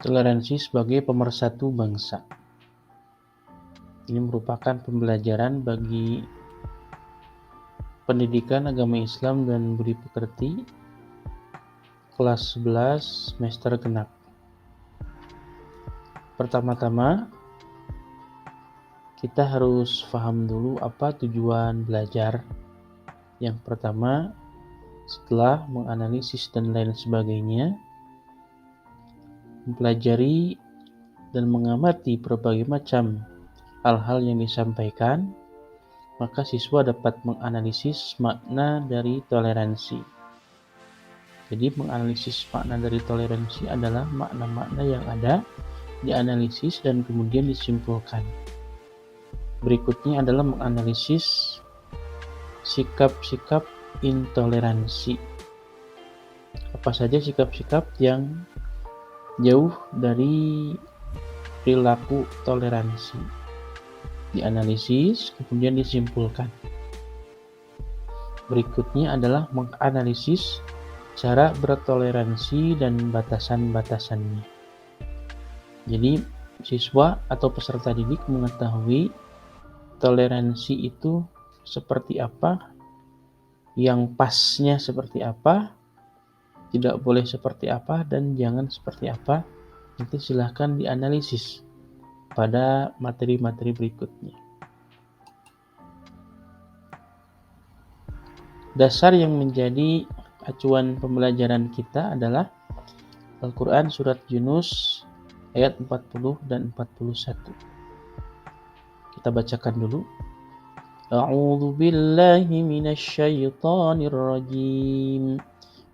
Toleransi sebagai pemersatu bangsa. Ini merupakan pembelajaran bagi pendidikan agama Islam dan budi pekerti kelas 11 semester genap. Pertama-tama kita harus paham dulu apa tujuan belajar. Yang pertama, setelah menganalisis dan lain sebagainya, mempelajari dan mengamati berbagai macam hal-hal yang disampaikan, maka siswa dapat menganalisis makna dari toleransi. Jadi menganalisis makna dari toleransi adalah makna-makna yang ada, dianalisis dan kemudian disimpulkan. Berikutnya adalah menganalisis sikap-sikap intoleransi. Apa saja sikap-sikap yang jauh dari perilaku toleransi. Dianalisis, kemudian disimpulkan. Berikutnya adalah menganalisis cara bertoleransi dan batasan-batasannya. Jadi, siswa atau peserta didik mengetahui toleransi itu seperti apa, yang pasnya seperti apa, tidak boleh seperti apa, dan jangan seperti apa. Nanti silahkan dianalisis pada materi-materi berikutnya. Dasar yang menjadi acuan pembelajaran kita adalah Al-Quran Surat Yunus ayat 40 dan 41. Kita bacakan dulu. A'udzu billahi minasy syaithanir rajim.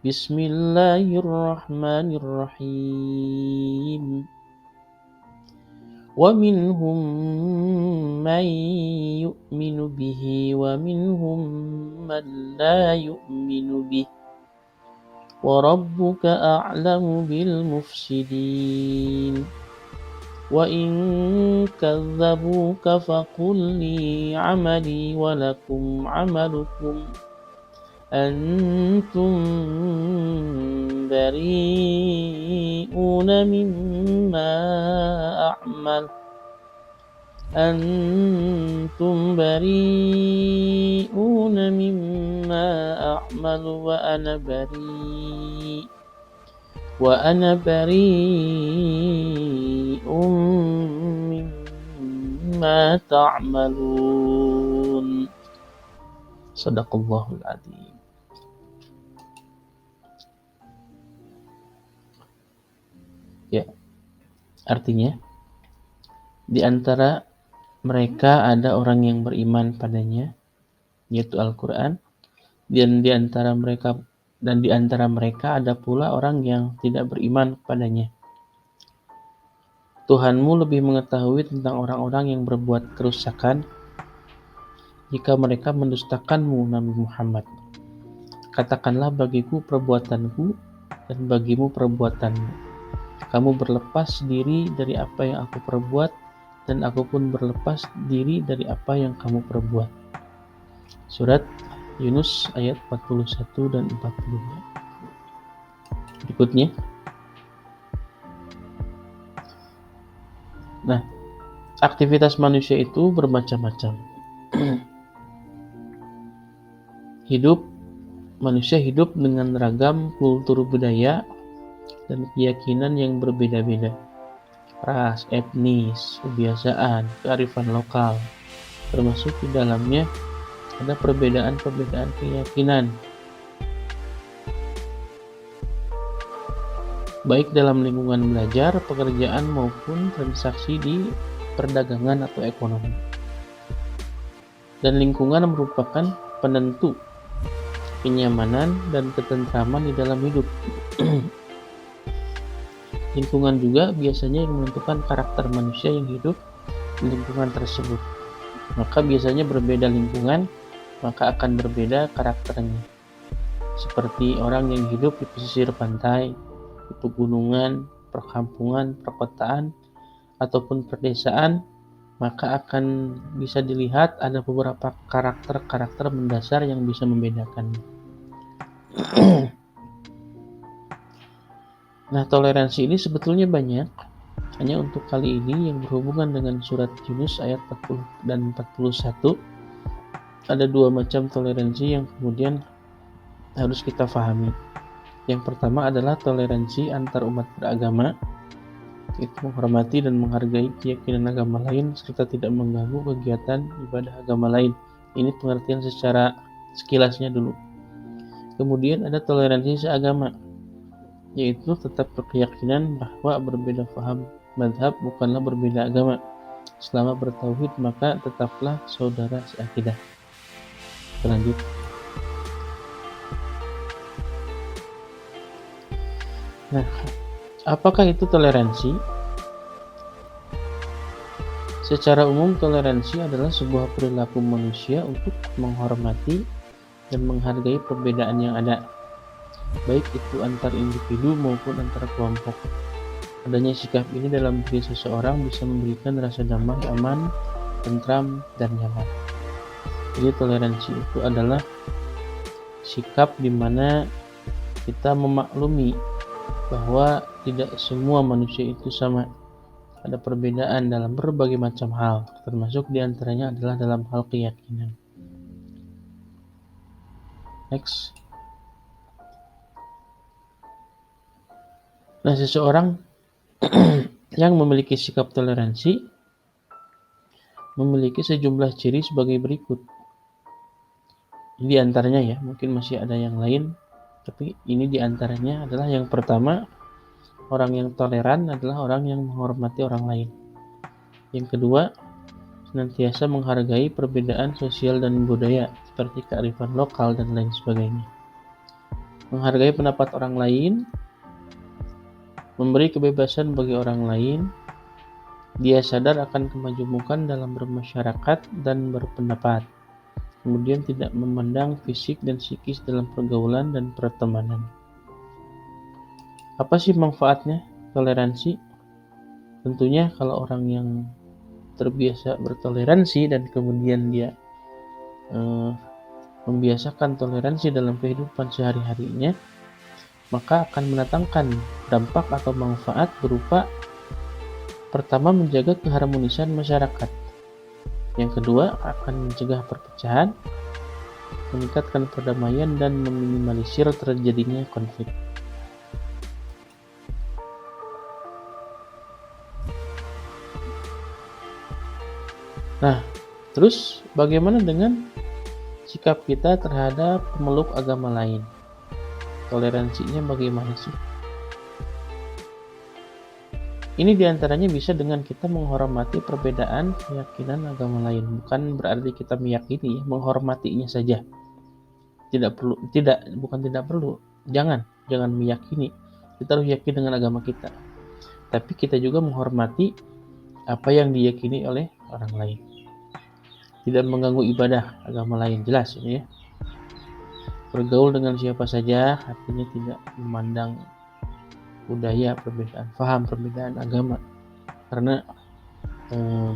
Bismillahirrahmanirrahim. Wa minhum man yu'minu bihi wa minhum man la yu'minu bihi. Wa rabbuka a'lamu bil mufsidin. Wa in kadzabuka faqul li 'amali wa lakum 'amalukum antum bari'una mimma a'mal wa ana bari'un mimma ta'malun. Shadaqallahul adzim. Ya, artinya di antara mereka ada orang yang beriman padanya, yaitu Al-Quran, dan di antara mereka ada pula orang yang tidak beriman padanya. Tuhanmu lebih mengetahui tentang orang-orang yang berbuat kerusakan jika mereka mendustakanmu, Nabi Muhammad. Katakanlah bagiku perbuatanku dan bagimu perbuatanmu. Kamu berlepas diri dari apa yang aku perbuat, dan aku pun berlepas diri dari apa yang kamu perbuat. Surat Yunus ayat 41 dan 42. Berikutnya. Nah, aktivitas manusia itu bermacam-macam. Manusia hidup dengan ragam kultur budaya dan keyakinan yang berbeda-beda. Ras, etnis, kebiasaan, kearifan lokal, termasuk di dalamnya ada perbedaan-perbedaan keyakinan, baik dalam lingkungan belajar, pekerjaan maupun transaksi di perdagangan atau ekonomi. Dan lingkungan merupakan penentu kenyamanan dan ketentraman di dalam hidup. Lingkungan juga biasanya yang menentukan karakter manusia yang hidup di lingkungan tersebut. Maka biasanya berbeda lingkungan, maka akan berbeda karakternya. Seperti orang yang hidup di pesisir pantai, di pegunungan, perkampungan, perkotaan, ataupun perdesaan, maka akan bisa dilihat ada beberapa karakter-karakter mendasar yang bisa membedakannya. Nah, toleransi ini sebetulnya banyak. Hanya untuk kali ini yang berhubungan dengan surat Yunus ayat 40 dan 41, ada dua macam toleransi yang kemudian harus kita pahami. Yang pertama adalah toleransi antar umat beragama, yaitu menghormati dan menghargai keyakinan agama lain serta tidak mengganggu kegiatan ibadah agama lain. Ini pengertian secara sekilasnya dulu. Kemudian ada toleransi seagama, yaitu tetap berkeyakinan bahwa berbeda paham mazhab bukanlah berbeda agama. Selama bertauhid maka tetaplah saudara seakidah. Lanjut. Nah, apakah itu toleransi? Secara umum, toleransi adalah sebuah perilaku manusia untuk menghormati dan menghargai perbedaan yang ada, baik itu antar individu maupun antar kelompok. Adanya sikap ini dalam diri seseorang bisa memberikan rasa damai, aman, tentram, dan nyaman. Jadi toleransi itu adalah sikap di mana kita memaklumi bahwa tidak semua manusia itu sama. Ada perbedaan dalam berbagai macam hal, termasuk diantaranya adalah dalam hal keyakinan. Next. Nah, seseorang yang memiliki sikap toleransi memiliki sejumlah ciri sebagai berikut. Ini diantaranya ya, mungkin masih ada yang lain, tapi ini diantaranya adalah yang pertama, orang yang toleran adalah orang yang menghormati orang lain. Yang kedua, senantiasa menghargai perbedaan sosial dan budaya seperti kearifan lokal dan lain sebagainya. Menghargai pendapat orang lain, memberi kebebasan bagi orang lain, dia sadar akan kemajemukan dalam bermasyarakat dan berpendapat. Kemudian tidak memandang fisik dan psikis dalam pergaulan dan pertemanan. Apa sih manfaatnya toleransi? Tentunya kalau orang yang terbiasa bertoleransi dan kemudian dia membiasakan toleransi dalam kehidupan sehari-harinya, maka akan mendatangkan dampak atau manfaat berupa pertama, menjaga keharmonisan masyarakat. Yang kedua, akan mencegah perpecahan, meningkatkan perdamaian, dan meminimalisir terjadinya konflik. Nah, terus bagaimana dengan sikap kita terhadap pemeluk agama lain? Toleransinya bagaimana sih? Ini diantaranya bisa dengan kita menghormati perbedaan keyakinan agama lain. Bukan berarti kita meyakini, menghormatinya saja. Bukan tidak perlu. Jangan meyakini. Kita harus yakin dengan agama kita. Tapi kita juga menghormati apa yang diyakini oleh orang lain. Tidak mengganggu ibadah agama lain, jelas ini ya. Bergaul dengan siapa saja, artinya tidak memandang budaya, perbedaan paham, perbedaan agama. Karena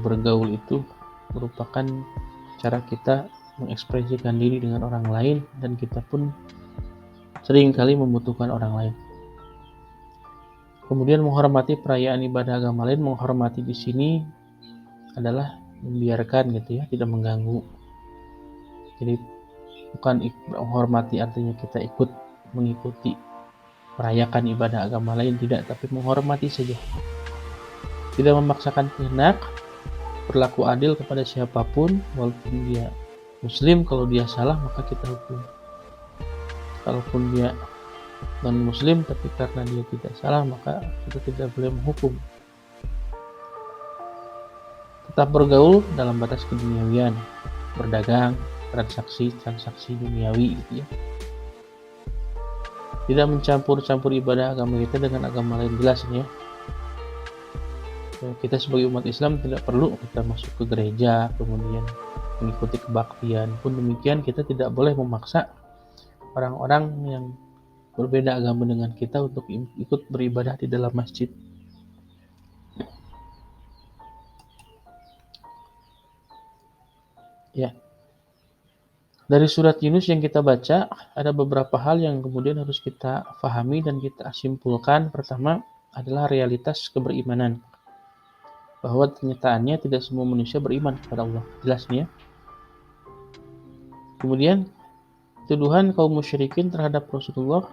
bergaul itu merupakan cara kita mengekspresikan diri dengan orang lain, dan kita pun seringkali membutuhkan orang lain. Kemudian menghormati perayaan ibadah agama lain. Menghormati di sini adalah membiarkan gitu ya, tidak mengganggu. Jadi bukan menghormati artinya kita ikut mengikuti merayakan ibadah agama lain, tidak, tapi menghormati saja. Tidak memaksakan kehendak, berlaku adil kepada siapapun, walaupun dia muslim, kalau dia salah maka kita hukum. Kalaupun dia non-muslim tapi karena dia tidak salah maka kita tidak boleh menghukum. Tetap bergaul dalam batas keduniawian, berdagang, transaksi duniawi gitu ya. Tidak mencampur-campur ibadah agama kita dengan agama lain, jelas ini ya. Kita sebagai umat Islam tidak perlu kita masuk ke gereja kemudian mengikuti kebaktian. Pun demikian kita tidak boleh memaksa orang-orang yang berbeda agama dengan kita untuk ikut beribadah di dalam masjid. Ya. Dari surat Yunus yang kita baca, ada beberapa hal yang kemudian harus kita fahami dan kita simpulkan. Pertama adalah realitas keberimanan, bahwa kenyataannya tidak semua manusia beriman kepada Allah. Jelas nih ya. Kemudian tuduhan kaum musyrikin terhadap Rasulullah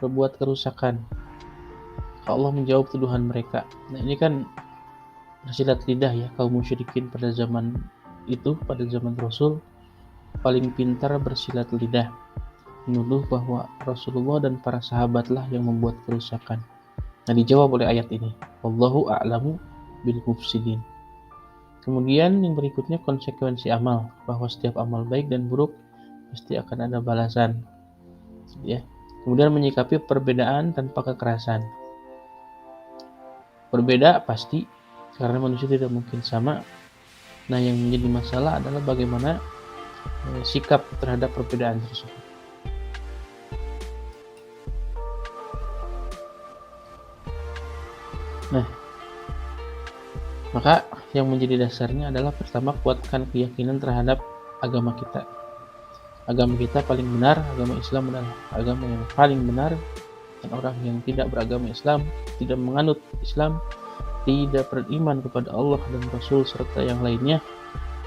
berbuat kerusakan. Allah menjawab tuduhan mereka. Nah, ini kan bersilat lidah ya, kaum musyrikin pada zaman itu, pada zaman Rasul, paling pintar bersilat lidah, menuduh bahwa Rasulullah dan para sahabatlah yang membuat kerusakan. Nah, dijawab oleh ayat ini, Wallahu a'lamu bil mufsidin. Kemudian yang berikutnya konsekuensi amal, bahwa setiap amal baik dan buruk pasti akan ada balasan. Ya. Kemudian menyikapi perbedaan tanpa kekerasan. Berbeda pasti, karena manusia tidak mungkin sama. Nah, yang menjadi masalah adalah bagaimana sikap terhadap perbedaan tersebut. Nah, maka yang menjadi dasarnya adalah pertama, kuatkan keyakinan terhadap agama kita. Agama kita paling benar, agama Islam adalah agama yang paling benar, dan orang yang tidak beragama Islam, tidak menganut Islam, tidak beriman kepada Allah dan Rasul serta yang lainnya,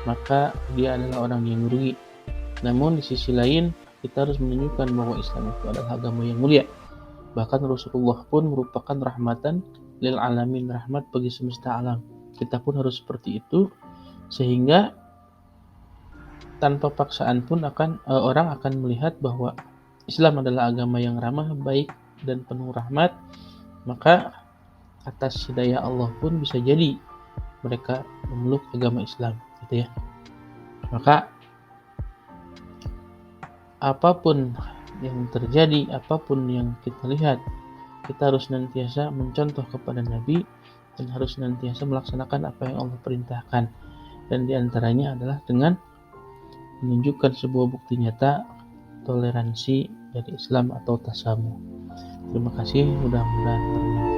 maka dia adalah orang yang merugi. Namun di sisi lain, kita harus menunjukkan bahwa Islam itu adalah agama yang mulia. Bahkan Rasulullah pun merupakan rahmatan lil alamin, rahmat bagi semesta alam. Kita pun harus seperti itu, sehingga tanpa paksaan pun orang akan melihat bahwa Islam adalah agama yang ramah, baik, dan penuh rahmat. Maka atas hidayah Allah pun bisa jadi mereka memeluk agama Islam, gitu ya. Maka apapun yang terjadi, apapun yang kita lihat, kita harus senantiasa mencontoh kepada Nabi dan harus senantiasa melaksanakan apa yang Allah perintahkan. Dan diantaranya adalah dengan menunjukkan sebuah bukti nyata toleransi dari Islam atau tasamuh. Terima kasih, mudah-mudahan bermanfaat.